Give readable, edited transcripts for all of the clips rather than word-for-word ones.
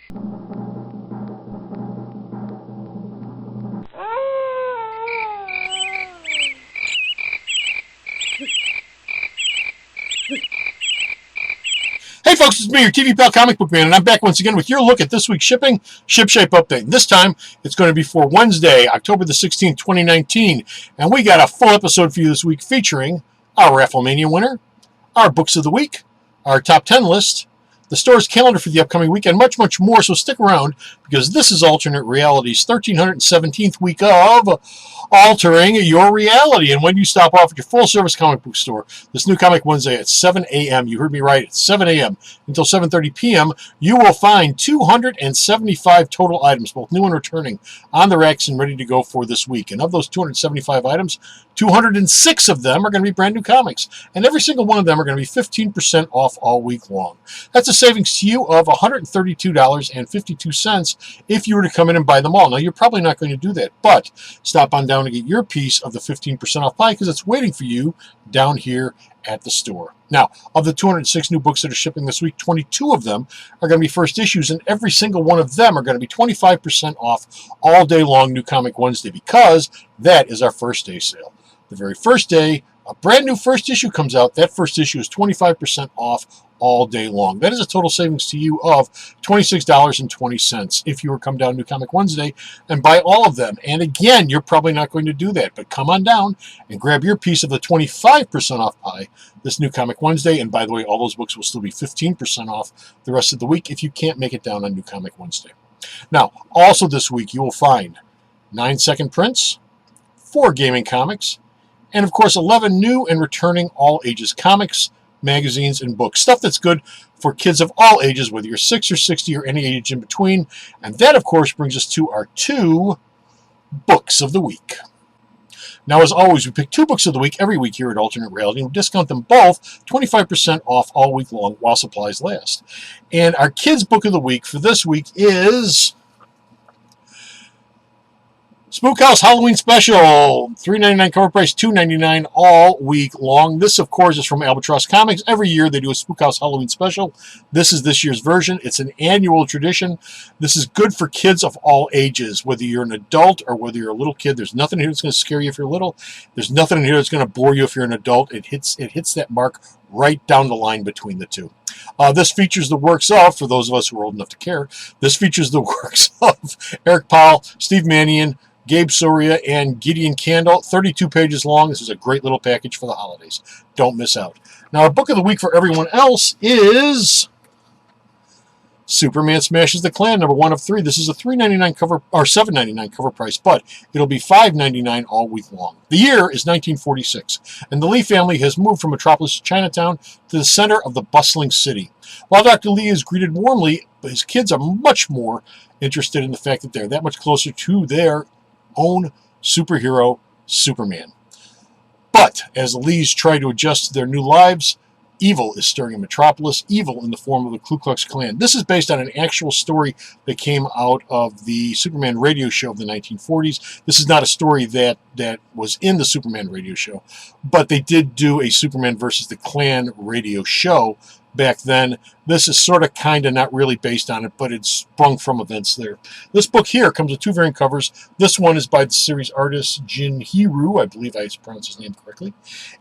Hey folks, it's me, your TV pal Comicbookman, and I'm back once again with your look at this week's shipping Shipshape update. This time, it's going to be for Wednesday, October the 16th, 2019, and we got a full episode for you this week featuring our Rafflemania winner, our books of the week, our top 10 list, the store's calendar for the upcoming week, and much, much more, so stick around, because this is Alternate Reality's 1317th week of altering your reality. And when you stop off at your full-service comic book store, this new Comic Wednesday at 7 a.m., you heard me right, at 7 a.m. until 7:30 p.m., you will find 275 total items, both new and returning, on the racks and ready to go for this week. And of those 275 items, 206 of them are going to be brand new comics, and every single one of them are going to be 15% off all week long. That's a savings to you of $132.52 if you were to come in and buy them all. Now, you're probably not going to do that, but stop on down to get your piece of the 15% off pie, because it's waiting for you down here at the store. Now, of the 206 new books that are shipping this week, 22 of them are going to be first issues, and every single one of them are going to be 25% off all day long New Comic Wednesday, because that is our first day sale. The very first day, a brand new first issue comes out. That first issue is 25% off all day long. That is a total savings to you of $26.20 if you were to come down to New Comic Wednesday and buy all of them. And again, you're probably not going to do that, but come on down and grab your piece of the 25% off pie this New Comic Wednesday. And by the way, all those books will still be 15% off the rest of the week if you can't make it down on New Comic Wednesday. Now, also this week, you will find 9-second prints, 4 gaming comics, and of course 11 new and returning all ages comics, magazines, and books. Stuff that's good for kids of all ages, whether you're 6 or 60 or any age in between. And that, of course, brings us to our 2 books of the week. Now, as always, we pick 2 books of the week every week here at Alternate Reality, and we discount them both 25% off all week long while supplies last. And our kids' book of the week for this week is Spook House Halloween Special, $3.99 cover price, $2.99 all week long. This, of course, is from Albatross Comics. Every year they do a Spook House Halloween Special. This is this year's version. It's an annual tradition. This is good for kids of all ages, whether you're an adult or whether you're a little kid. There's nothing here that's going to scare you if you're little. There's nothing in here that's going to bore you if you're an adult. It hits that mark right down the line between the two. This features the works of, for those of us who are old enough to care, this features the works of Eric Powell, Steve Mannion, Gabe Soria, and Gideon Candle. 32 pages long. This is a great little package for the holidays. Don't miss out. Now, our book of the week for everyone else is Superman Smashes the Klan, number 1 of 3. This is a $3.99 cover, or $7.99 cover price, but it'll be $5.99 all week long. The year is 1946, and the Lee family has moved from Metropolis to Chinatown to the center of the bustling city. While Dr. Lee is greeted warmly, his kids are much more interested in the fact that they're that much closer to their own superhero, Superman. But as the Lees try to adjust to their new lives, evil is stirring in Metropolis, evil in the form of the Ku Klux Klan. This is based on an actual story that came out of the Superman radio show of the 1940s. This is not a story that was in the Superman radio show, but they did do a Superman versus the Klan radio show back then. This is sort of kind of not really based on it, but it's sprung from events there. This book here comes with 2 variant covers. This one is by the series artist Jin Hiru, I believe I pronounced his name correctly,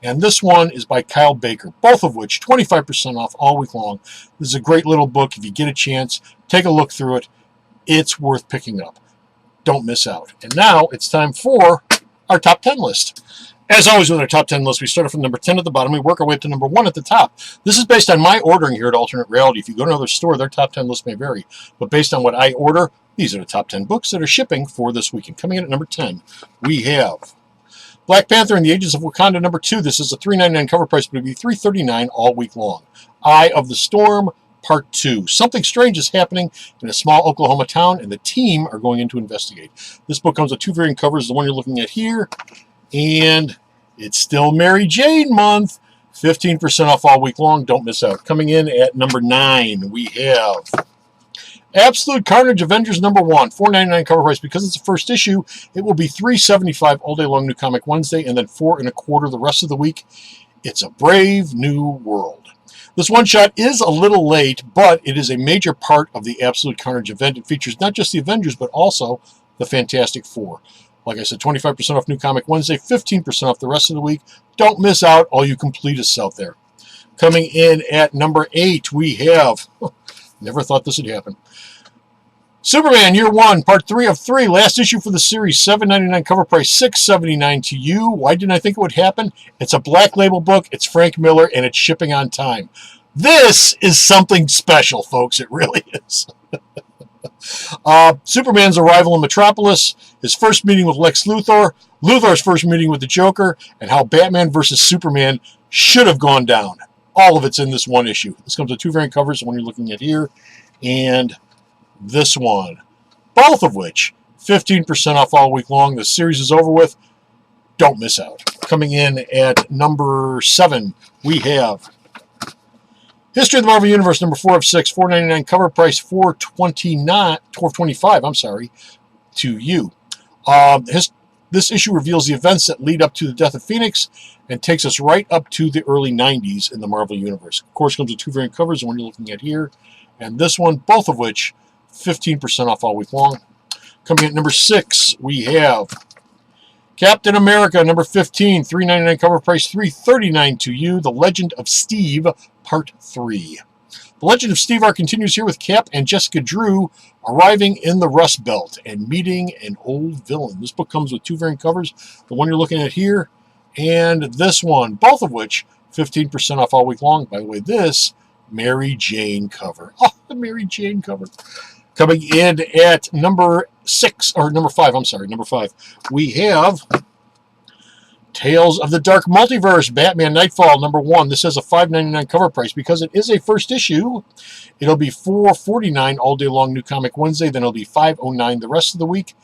and this one is by Kyle Baker, both of which 25% off all week long. This is a great little book. If you get a chance, take a look through it. It's worth picking up. Don't miss out. And now it's time for our top 10 list. As always with our top 10 list, we start from number 10 at the bottom. We work our way up to number 1 at the top. This is based on my ordering here at Alternate Reality. If you go to another store, their top 10 list may vary. But based on what I order, these are the top 10 books that are shipping for this week. And coming in at number 10, we have Black Panther and the Agents of Wakanda, number 2. This is a $3.99 cover price, but it'll be $3.39 all week long. Eye of the Storm, Part 2. Something strange is happening in a small Oklahoma town, and the team are going in to investigate. This book comes with 2 variant covers, the one you're looking at here, and it's still Mary Jane month. 15% off all week long. Don't miss out. Coming in at number 9, we have Absolute Carnage Avengers number 1. $4.99 cover price. Because it's the first issue, it will be $3.75 all day long New Comic Wednesday, and then $4.25 the rest of the week. It's a Brave New World. This one-shot is a little late, but it is a major part of the Absolute Carnage event. It features not just the Avengers, but also the Fantastic Four. Like I said, 25% off New Comic Wednesday, 15% off the rest of the week. Don't miss out, all you completists out there. Coming in at number 8, we have, never thought this would happen, Superman Year 1, Part 3 of 3, last issue for the series, $7.99 cover price, $6.79 to you. Why didn't I think it would happen? It's a Black Label book, it's Frank Miller, and it's shipping on time. This is something special, folks. It really is. Superman's arrival in Metropolis, his first meeting with Lex Luthor, Luthor's first meeting with the Joker, and how Batman versus Superman should have gone down. All of it's in this one issue. This comes with 2 variant covers, the one you're looking at here, and this one, both of which 15% off all week long. The series is over with. Don't miss out. Coming in at number 7, we have History of the Marvel Universe, number 4 of 6, $4.99 cover price, $4.25. I'm sorry, to you. This issue reveals the events that lead up to the death of Phoenix and takes us right up to the early 90s in the Marvel Universe. Of course, comes with 2 variant covers, the one you're looking at here, and this one, both of which 15% off all week long. Coming at number 6, we have Captain America, number 15, $3.99 cover price, $3.39 to you. The Legend of Steve, Part 3. The Legend of Steve arc continues here with Cap and Jessica Drew arriving in the Rust Belt and meeting an old villain. This book comes with 2 variant covers, the one you're looking at here and this one, both of which 15% off all week long. By the way, this Mary Jane cover. Oh, the Mary Jane cover. Coming in at number 5, we have Tales of the Dark Multiverse, Batman Nightfall, number 1. This has a $5.99 cover price. Because it is a first issue, it'll be $4.49 all day long New Comic Wednesday, then it'll be $5.09 the rest of the week.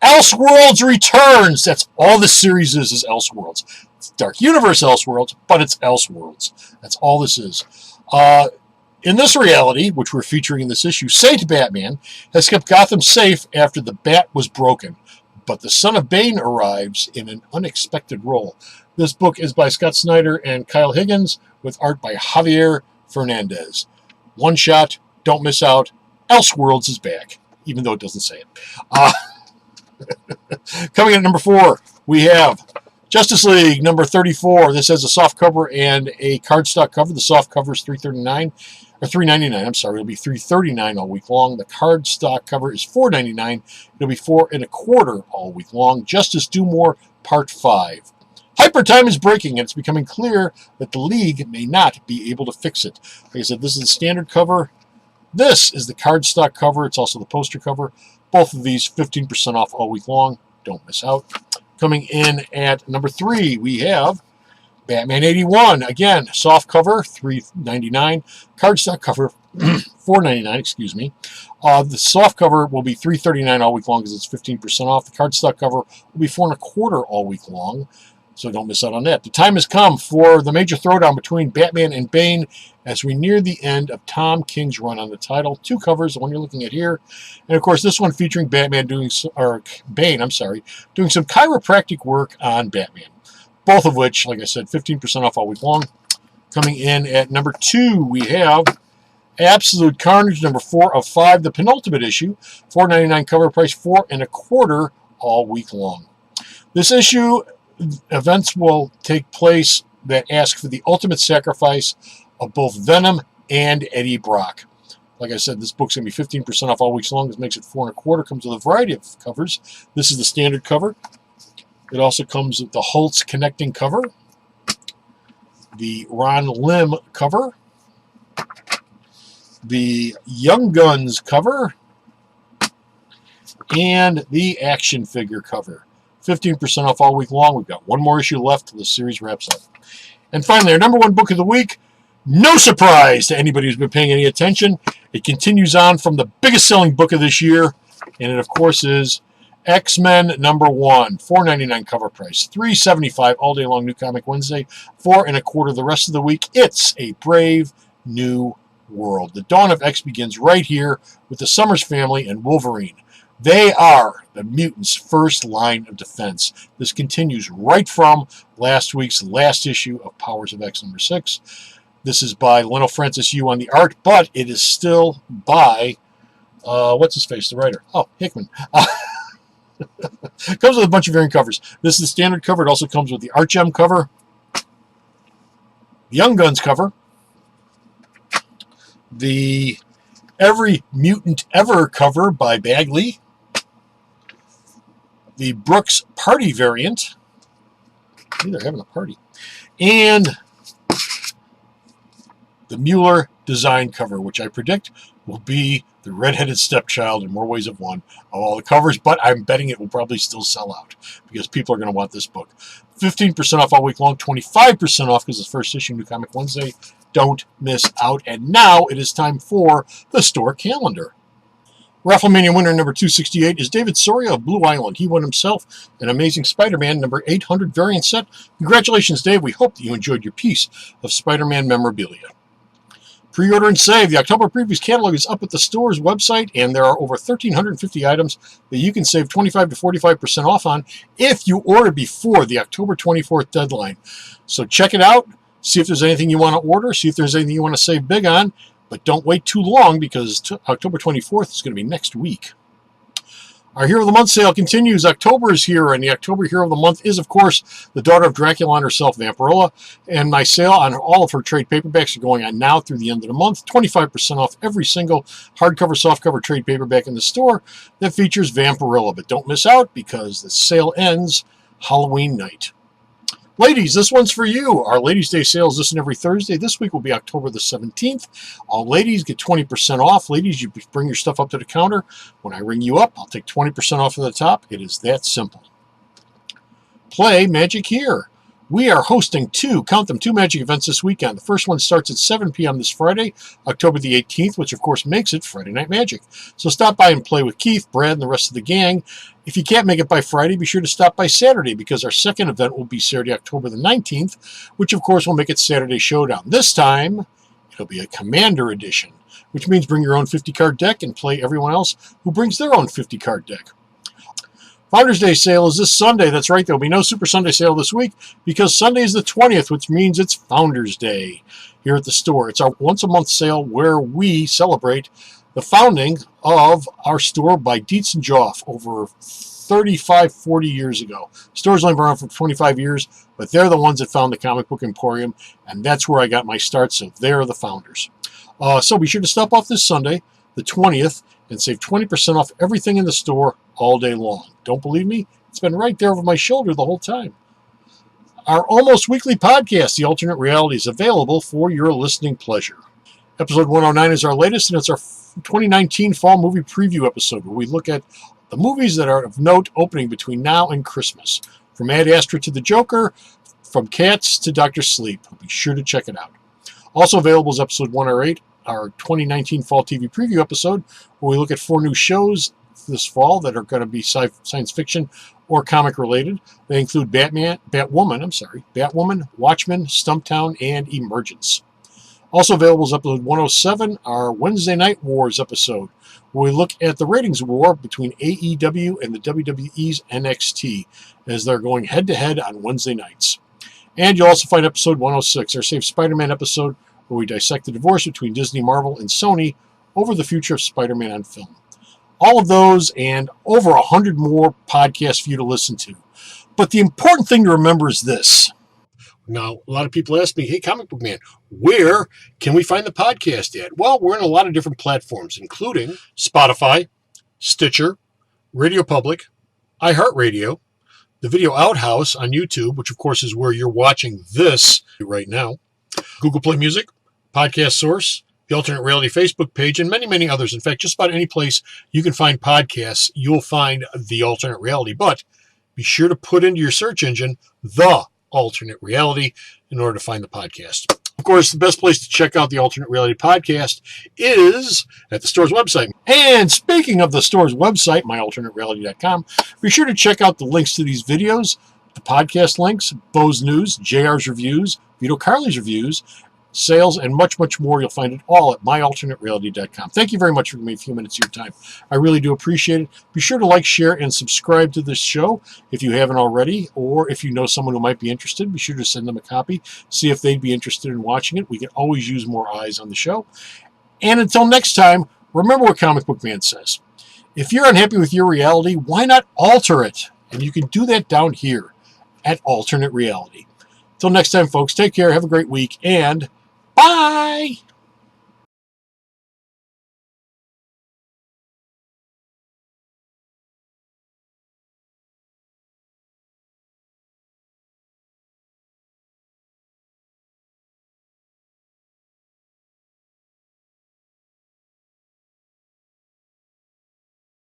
Elseworlds returns! That's all the series is Elseworlds. It's Dark Universe Elseworlds, but it's Elseworlds. That's all this is. In this reality, which we're featuring in this issue, Saint Batman has kept Gotham safe after the bat was broken. But the son of Bane arrives in an unexpected role. This book is by Scott Snyder and Kyle Higgins, with art by Javier Fernandez. One shot, don't miss out. Elseworlds is back, even though it doesn't say it. Coming in at number 4, we have Justice League, number 34. This has a soft cover and a cardstock cover. The soft cover is $3.99. I'm sorry, it'll be $3.39 all week long. The cardstock cover is $4.99. It'll be $4.25 all week long. Justice Do More, Part 5. Hyper time is breaking, and it's becoming clear that the League may not be able to fix it. Like I said, this is the standard cover. This is the cardstock cover. It's also the poster cover. Both of these 15% off all week long. Don't miss out. Coming in at number 3, we have Batman 81. Again, soft cover, $3.99. Cardstock cover, $4.99, excuse me. The soft cover will be $3.39 all week long because it's 15% off. The cardstock cover will be $4.25 all week long, so don't miss out on that. The time has come for the major throwdown between Batman and Bane as we near the end of Tom King's run on the title. 2 covers, the one you're looking at here, and of course this one featuring Bane, doing some chiropractic work on Batman. Both of which, like I said, 15% off all week long. Coming in at number 2, we have Absolute Carnage, number 4 of 5, the penultimate issue, $4.99 cover price, $4.25 all week long. This issue, events will take place that ask for the ultimate sacrifice of both Venom and Eddie Brock. Like I said, this book's going to be 15% off all weeks long. This makes it $4.25. Comes with a variety of covers. This is the standard cover. It also comes with the Holtz connecting cover, the Ron Lim cover, the Young Guns cover, and the action figure cover. 15% off all week long. We've got one more issue left till the series wraps up. And finally, our number 1 book of the week, no surprise to anybody who's been paying any attention, it continues on from the biggest selling book of this year, and it, of course, is X-Men number 1, $4.99 cover price, $3.75 all day long New Comic Wednesday, $4.25 the rest of the week. It's a brave new world. The dawn of X begins right here with the Summers family and Wolverine. They are the mutants' first line of defense. This continues right from last week's last issue of Powers of X number 6. This is by Lionel Francis Yu on the art, but it is still by, what's his face, the writer? Oh, Hickman. Comes with a bunch of variant covers. This is the standard cover. It also comes with the Art Gem cover, the Young Guns cover, the Every Mutant Ever cover by Bagley, the Brooks Party variant. They're having a party. And the Mueller design cover, which I predict will be the redheaded stepchild in more ways of one of all the covers, but I'm betting it will probably still sell out because people are going to want this book. 15% off all week long, 25% off because it's the first issue, New Comic Wednesday. Don't miss out. And now it is time for the store calendar. Rafflemania winner number 268 is David Soria of Blue Island. He won himself an Amazing Spider-Man number 800 variant set. Congratulations, Dave. We hope that you enjoyed your piece of Spider-Man memorabilia. Pre-order and save. The October Previews catalog is up at the store's website, and there are over 1,350 items that you can save 25 to 45% off on if you order before the October 24th deadline. So check it out. See if there's anything you want to order. See if there's anything you want to save big on. But don't wait too long because October 24th is going to be next week. Our Hero of the Month sale continues. October is here, and the October Hero of the Month is, of course, the daughter of Dracula and herself, Vampirella. And my sale on all of her trade paperbacks are going on now through the end of the month. 25% off every single hardcover, softcover trade paperback in the store that features Vampirella. But don't miss out because the sale ends Halloween night. Ladies, this one's for you. Our Ladies' Day sale is this and every Thursday. This week will be October the 17th. All ladies get 20% off. Ladies, you bring your stuff up to the counter. When I ring you up, I'll take 20% off of the top. It is that simple. Play Magic Here. We are hosting two Magic events this weekend. The first one starts at 7 p.m. this Friday, October the 18th, which of course makes it Friday Night Magic. So stop by and play with Keith, Brad, and the rest of the gang. If you can't make it by Friday, be sure to stop by Saturday because our second event will be Saturday, October the 19th, which of course will make it Saturday Showdown. This time, it'll be a Commander edition, which means bring your own 50-card deck and play everyone else who brings their own 50-card deck. Founders Day sale is this Sunday. That's right, there will be no Super Sunday sale this week because Sunday is the 20th, which means it's Founders Day here at the store. It's our once-a-month sale where we celebrate the founding of our store by Dietz and Joff over 35, 40 years ago. The store's only been around for 25 years, but they're the ones that found the Comic Book Emporium, and that's where I got my start, so they're the founders. So be sure to stop off this Sunday, the 20th, and save 20% off everything in the store all day long. Don't believe me? It's been right there over my shoulder the whole time. Our almost weekly podcast, The Alternate Reality, is available for your listening pleasure. Episode 109 is our latest, and it's our 2019 fall movie preview episode where we look at the movies that are of note opening between now and Christmas. From Ad Astra to The Joker, from Cats to Dr. Sleep. Be sure to check it out. Also available is episode 108, our 2019 fall TV preview episode, where we look at 4 new shows this fall that are going to be science fiction or comic related. They include Batwoman, Watchmen, Stumptown, and Emergence. Also available is episode 107, our Wednesday Night Wars episode, where we look at the ratings war between AEW and the WWE's NXT as they're going head-to-head on Wednesday nights. And you'll also find episode 106, our Save Spider-Man episode, where we dissect the divorce between Disney, Marvel, and Sony over the future of Spider-Man on film. All of those and over 100 more podcasts for you to listen to. But the important thing to remember is this. Now, a lot of people ask me, hey, Comic Book Man, where can we find the podcast at? Well, we're in a lot of different platforms, including Spotify, Stitcher, Radio Public, iHeartRadio, the Video Outhouse on YouTube, which of course is where you're watching this right now, Google Play Music, Podcast Source, the Alternate Reality Facebook page, and many, many others. In fact, just about any place you can find podcasts, you'll find The Alternate Reality. But be sure to put into your search engine The Alternate Reality in order to find the podcast. Of course, the best place to check out the Alternate Reality podcast is at the store's website. And speaking of the store's website, myalternatereality.com, be sure to check out the links to these videos, the podcast links, Bo's News, JR's reviews, Vito Carly's reviews, sales, and much, much more. You'll find it all at myalternatereality.com. Thank you very much for giving me a few minutes of your time. I really do appreciate it. Be sure to like, share, and subscribe to this show if you haven't already, or if you know someone who might be interested, be sure to send them a copy, see if they'd be interested in watching it. We can always use more eyes on the show. And until next time, remember what Comic Book Man says. If you're unhappy with your reality, why not alter it? And you can do that down here at Alternate Reality. Till next time, folks, take care, have a great week, and bye!